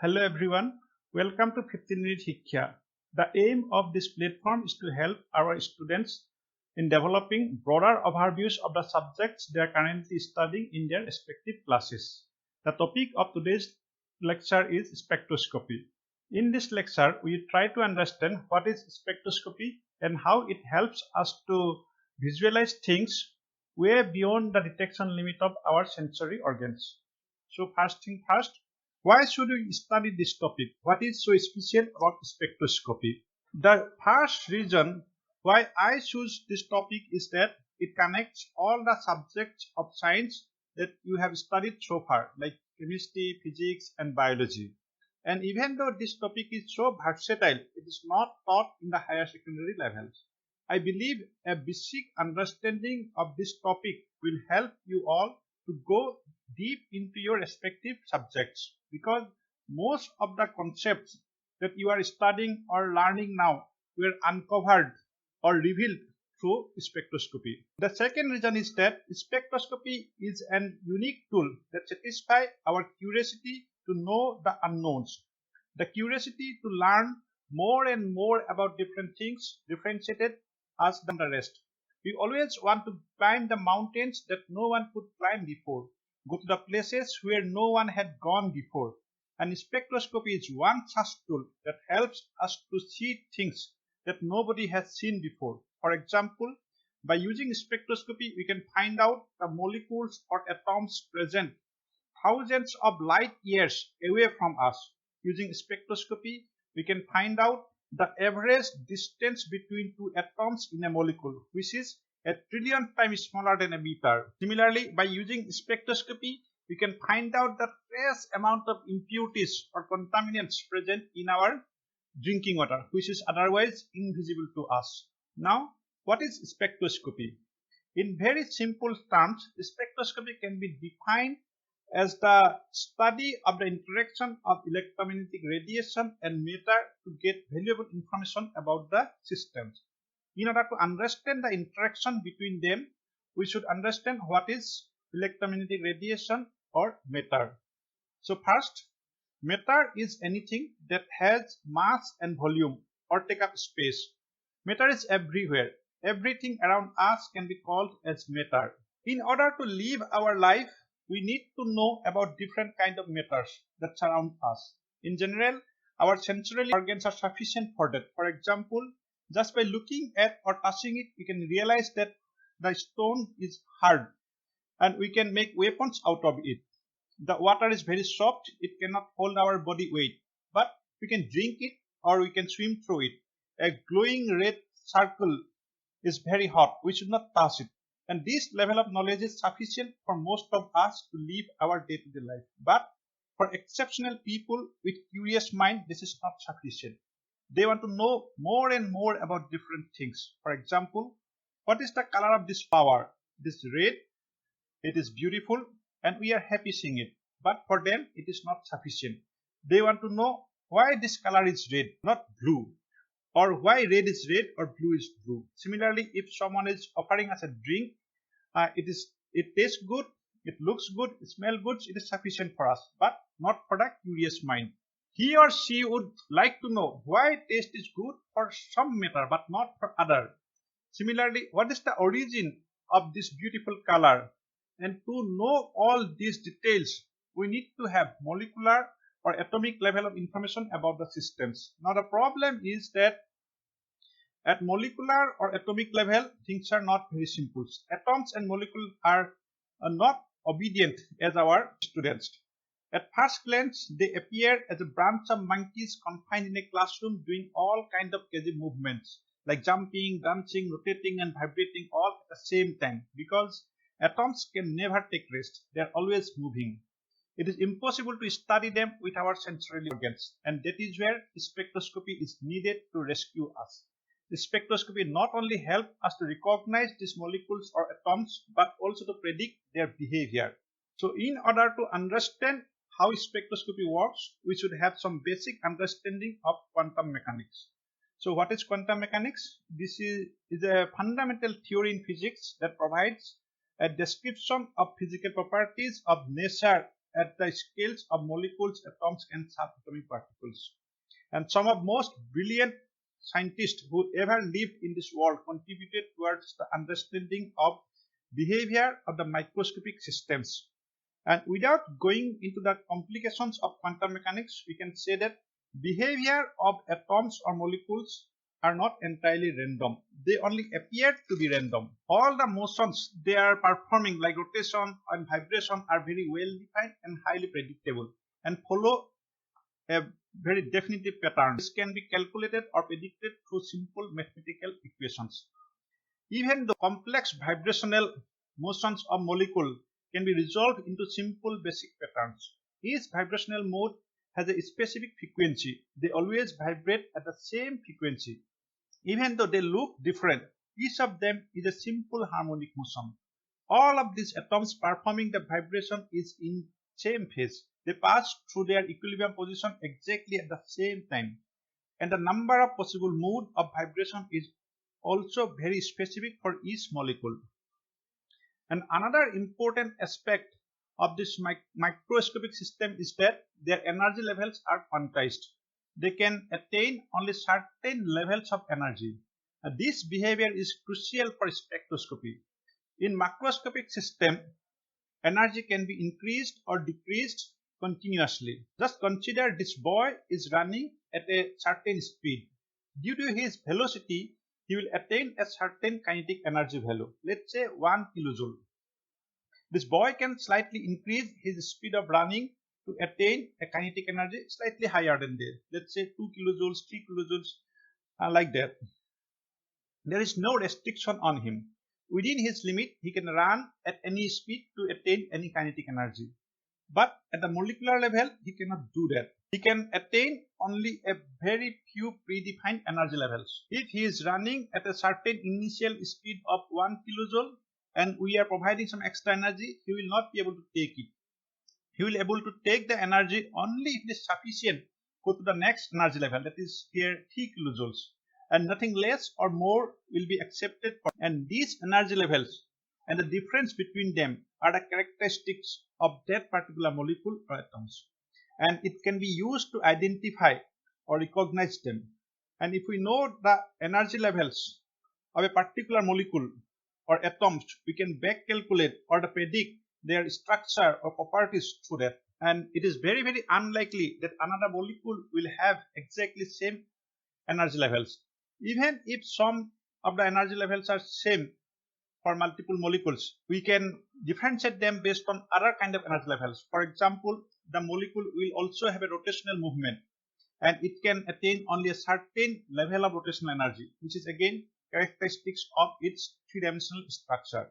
Hello everyone, welcome to 15 Minute Shiksha. The aim of this platform is to help our students in developing broader overviews of the subjects they are currently studying in their respective classes. The topic of today's lecture is spectroscopy. In this lecture, we try to understand what is spectroscopy and how it helps us to visualize things way beyond the detection limit of our sensory organs. So first thing first, why should we study this topic? What is so special about spectroscopy? The first reason why I choose this topic is that it connects all the subjects of science that you have studied so far, like chemistry, physics, and biology. And even though this topic is so versatile, it is not taught in the higher secondary levels. I believe a basic understanding of this topic will help you all to go deep into your respective subjects, because most of the concepts that you are studying or learning now were uncovered or revealed through spectroscopy. The second reason is that spectroscopy is an unique tool that satisfies our curiosity to know the unknowns, the curiosity to learn more and more about different things differentiated us than the rest. We always want to climb the mountains that no one could climb before, go to the places where no one had gone before. And spectroscopy is one such tool that helps us to see things that nobody has seen before. For example, by using spectroscopy, we can find out the molecules or atoms present thousands of light years away from us. Using spectroscopy, we can find out the average distance between two atoms in a molecule, which is a trillion times smaller than a meter. Similarly, by using spectroscopy, we can find out the trace amount of impurities or contaminants present in our drinking water, which is otherwise invisible to us. Now, what is spectroscopy? In very simple terms, spectroscopy can be defined as the study of the interaction of electromagnetic radiation and matter to get valuable information about the systems. In order to understand the interaction between them, we should understand what is electromagnetic radiation or matter. So first, matter is anything that has mass and volume or take up space. Matter is everywhere. Everything around us can be called as matter. In order to live our life, we need to know about different kind of matters that surround us. In general, our sensory organs are sufficient for that. For example, just by looking at or touching it, we can realize that the stone is hard and we can make weapons out of it. The water is very soft, it cannot hold our body weight, but we can drink it or we can swim through it. A glowing red circle is very hot, we should not touch it. And this level of knowledge is sufficient for most of us to live our day-to-day life. But for exceptional people with curious mind, this is not sufficient. They want to know more and more about different things. For example, what is the color of this flower? It is red, it is beautiful, and we are happy seeing it. But for them, it is not sufficient. They want to know why this color is red, not blue, or why red is red or blue is blue. Similarly, if someone is offering us a drink, it tastes good, it looks good, it smells good, it is sufficient for us, but not for the curious mind. He or she would like to know why taste is good for some matter but not for other. Similarly, what is the origin of this beautiful color? And to know all these details, we need to have molecular or atomic level of information about the systems. Now the problem is that at molecular or atomic level, things are not very simple. Atoms and molecules are not obedient as our students. At first glance, they appear as a branch of monkeys confined in a classroom doing all kinds of crazy movements like jumping, dancing, rotating and vibrating all at the same time, because atoms can never take rest. They are always moving. It is impossible to study them with our sensory organs, and that is where spectroscopy is needed to rescue us. The spectroscopy not only helps us to recognize these molecules or atoms, but also to predict their behavior. So in order to understand how spectroscopy works, we should have some basic understanding of quantum mechanics. So what is quantum mechanics? This is a fundamental theory in physics that provides a description of physical properties of nature at the scales of molecules, atoms, and subatomic particles. And some of most brilliant scientists who ever lived in this world contributed towards the understanding of behavior of the microscopic systems. And without going into the complications of quantum mechanics, we can say that behavior of atoms or molecules are not entirely random. They only appear to be random. All the motions they are performing, like rotation and vibration, are very well defined and highly predictable and follow a very definitive pattern. This can be calculated or predicted through simple mathematical equations. Even the complex vibrational motions of molecule can be resolved into simple basic patterns. Each vibrational mode has a specific frequency. They always vibrate at the same frequency. Even though they look different, each of them is a simple harmonic motion. All of these atoms performing the vibration is in same phase. They pass through their equilibrium position exactly at the same time. And the number of possible modes of vibration is also very specific for each molecule. And another important aspect of this microscopic system is that their energy levels are quantized. They can attain only certain levels of energy. This behavior is crucial for spectroscopy. In macroscopic system, energy can be increased or decreased continuously. Just consider this boy is running at a certain speed. Due to his velocity, he will attain a certain kinetic energy value, let's say 1 kilojoule. This boy can slightly increase his speed of running to attain a kinetic energy slightly higher than this, let's say 2 kilojoules, 3 kilojoules, like that. There is no restriction on him. Within his limit, he can run at any speed to attain any kinetic energy. But at the molecular level, he cannot do that. He can attain only a very few predefined energy levels. If he is running at a certain initial speed of 1 kilojoule and we are providing some extra energy, he will not be able to take it. He will be able to take the energy only if it is sufficient go to the next energy level, that is here 3 kilojoules, and nothing less or more will be accepted. And these energy levels and the difference between them are the characteristics of that particular molecule or atoms, and it can be used to identify or recognize them. And if we know the energy levels of a particular molecule or atoms, we can back calculate or predict their structure or properties through that. And it is very, very unlikely that another molecule will have exactly same energy levels. Even if some of the energy levels are same for multiple molecules, we can differentiate them based on other kind of energy levels. For example, the molecule will also have a rotational movement, and it can attain only a certain level of rotational energy, which is again characteristics of its three-dimensional structure.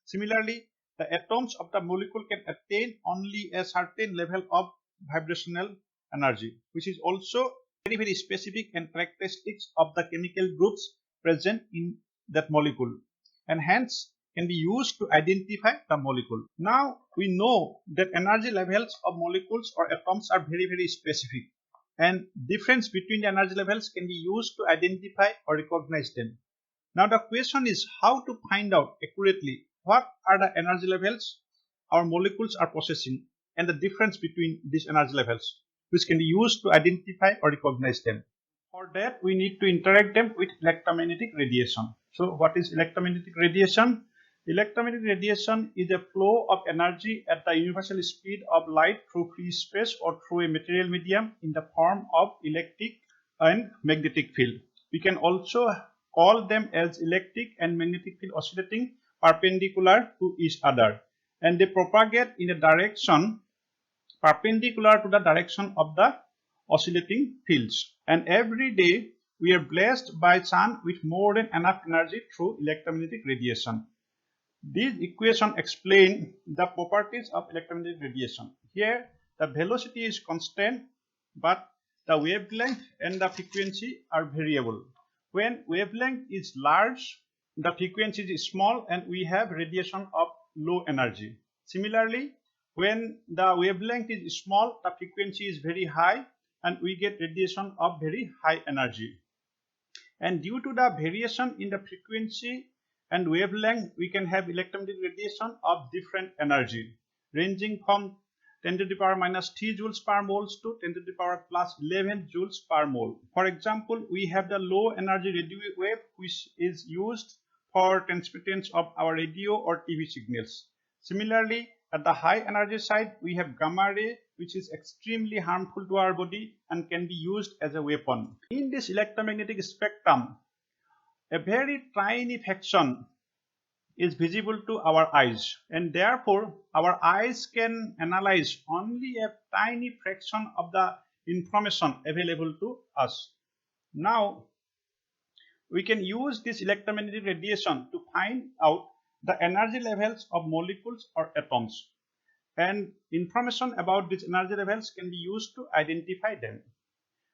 Similarly, the atoms of the molecule can attain only a certain level of vibrational energy, which is also very, very specific and characteristics of the chemical groups present in that molecule, and hence can be used to identify the molecule. Now we know that energy levels of molecules or atoms are very, very specific, and difference between the energy levels can be used to identify or recognize them. Now the question is how to find out accurately what are the energy levels our molecules are possessing and the difference between these energy levels, which can be used to identify or recognize them. For that, we need to interact them with electromagnetic radiation. So what is electromagnetic radiation? Electromagnetic radiation is a flow of energy at the universal speed of light through free space or through a material medium in the form of electric and magnetic field. We can also call them as electric and magnetic field oscillating perpendicular to each other, and they propagate in a direction perpendicular to the direction of the oscillating fields. And every day we are blessed by sun with more than enough energy through electromagnetic radiation. These equations explain the properties of electromagnetic radiation. Here the velocity is constant, but the wavelength and the frequency are variable. When wavelength is large, the frequency is small and we have radiation of low energy. Similarly, when the wavelength is small, the frequency is very high and we get radiation of very high energy. And due to the variation in the frequency and wavelength, we can have electromagnetic radiation of different energy, ranging from 10 to the power minus 3 joules per mole to 10 to the power plus 11 joules per mole. For example, we have the low energy radio wave which is used for transmittance of our radio or TV signals. Similarly, at the high energy side, we have gamma ray, which is extremely harmful to our body and can be used as a weapon. In this electromagnetic spectrum, a very tiny fraction is visible to our eyes, and therefore our eyes can analyze only a tiny fraction of the information available to us. Now, we can use this electromagnetic radiation to find out the energy levels of molecules or atoms, and information about these energy levels can be used to identify them.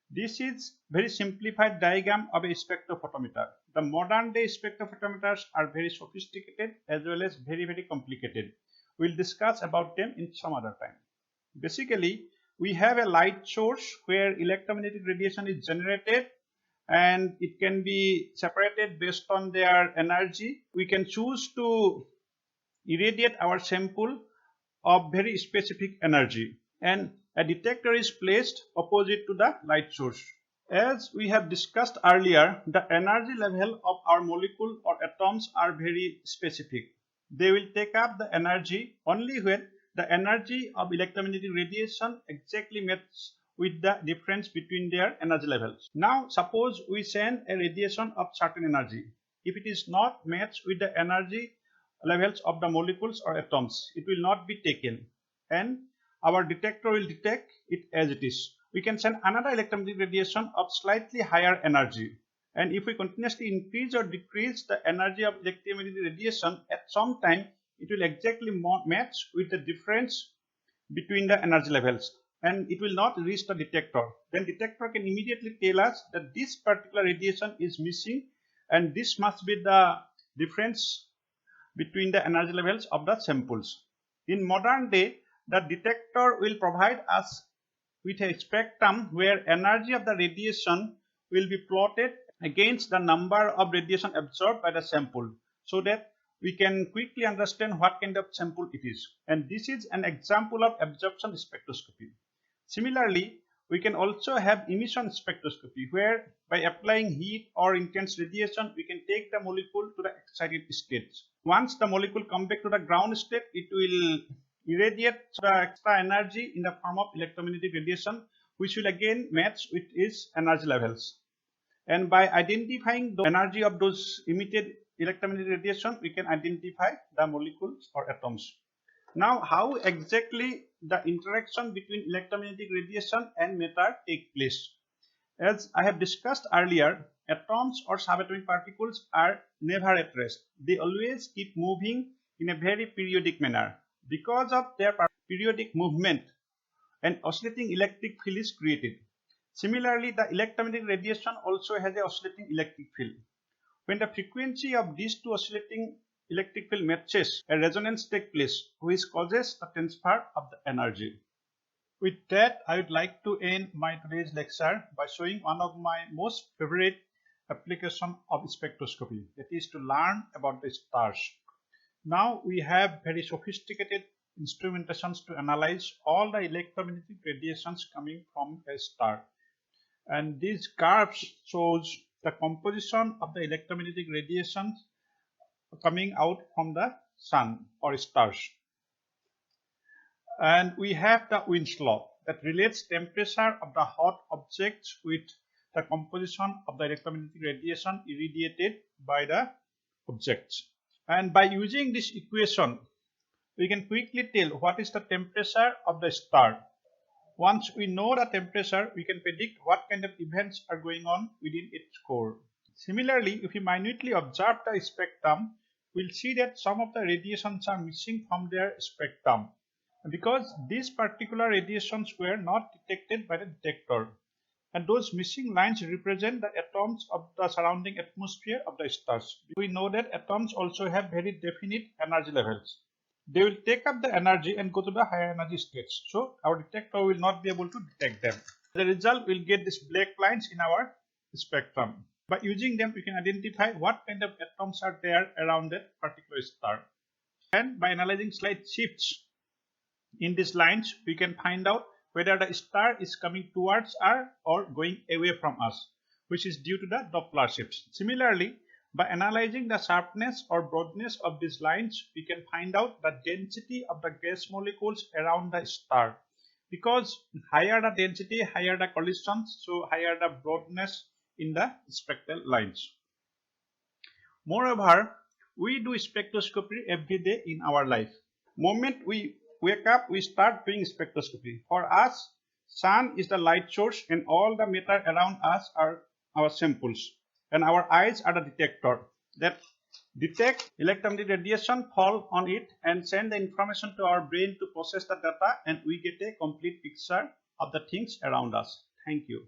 This is very simplified diagram of a spectrophotometer. The modern day spectrophotometers are very sophisticated as well as very complicated. We'll discuss about them in some other time. Basically, we have a light source where electromagnetic radiation is generated and it can be separated based on their energy. We can choose to irradiate our sample of very specific energy, and a detector is placed opposite to the light source. As we have discussed earlier, the energy level of our molecule or atoms are very specific. They will take up the energy only when the energy of electromagnetic radiation exactly matches with the difference between their energy levels. Now, suppose we send a radiation of certain energy. If it is not matched with the energy levels of the molecules or atoms, it will not be taken, and our detector will detect it as it is. We can send another electromagnetic radiation of slightly higher energy, and if we continuously increase or decrease the energy of electromagnetic radiation, at some time it will exactly match with the difference between the energy levels, and it will not reach the detector. Then detector can immediately tell us that this particular radiation is missing, and this must be the difference between the energy levels of the samples. In modern day, the detector will provide us with a spectrum where energy of the radiation will be plotted against the number of radiation absorbed by the sample, so that we can quickly understand what kind of sample it is. And this is an example of absorption spectroscopy. Similarly, we can also have emission spectroscopy, where by applying heat or intense radiation, we can take the molecule to the excited state. Once the molecule comes back to the ground state, it will irradiate the extra energy in the form of electromagnetic radiation, which will again match with its energy levels. And by identifying the energy of those emitted electromagnetic radiation, we can identify the molecules or atoms. Now, how exactly the interaction between electromagnetic radiation and matter take place? As I have discussed earlier, atoms or subatomic particles are never at rest. They always keep moving in a very periodic manner. Because of their periodic movement, an oscillating electric field is created. Similarly, the electromagnetic radiation also has an oscillating electric field. When the frequency of these two oscillating electric field matches, a resonance takes place, which causes the transfer of the energy. With that, I would like to end my today's lecture by showing one of my most favorite application of spectroscopy, that is to learn about the stars. Now we have very sophisticated instrumentations to analyze all the electromagnetic radiations coming from a star, and these curves shows the composition of the electromagnetic radiations coming out from the sun or stars. And we have the Wien's law that relates temperature of the hot objects with the composition of the electromagnetic radiation irradiated by the objects. And by using this equation, we can quickly tell what is the temperature of the star. Once we know the temperature, we can predict what kind of events are going on within its core. Similarly, if we minutely observe the spectrum, we'll see that some of the radiations are missing from their spectrum, because these particular radiations were not detected by the detector, and those missing lines represent the atoms of the surrounding atmosphere of the stars. We know that atoms also have very definite energy levels. They will take up the energy and go to the higher energy states, so our detector will not be able to detect them. The result, will get these black lines in our spectrum. By using them, we can identify what kind of atoms are there around that particular star. And by analyzing slight shifts In these lines, we can find out whether the star is coming towards us or going away from us, which is due to the Doppler shifts. Similarly, by analyzing the sharpness or broadness of these lines, we can find out the density of the gas molecules around the star. Because higher the density, higher the collisions, so higher the broadness in the spectral lines. Moreover, we do spectroscopy every day in our life. Moment we wake up, we start doing spectroscopy. For us, sun is the light source and all the matter around us are our samples. And our eyes are the detector that detect electromagnetic radiation, fall on it and send the information to our brain to process the data, and we get a complete picture of the things around us. Thank you.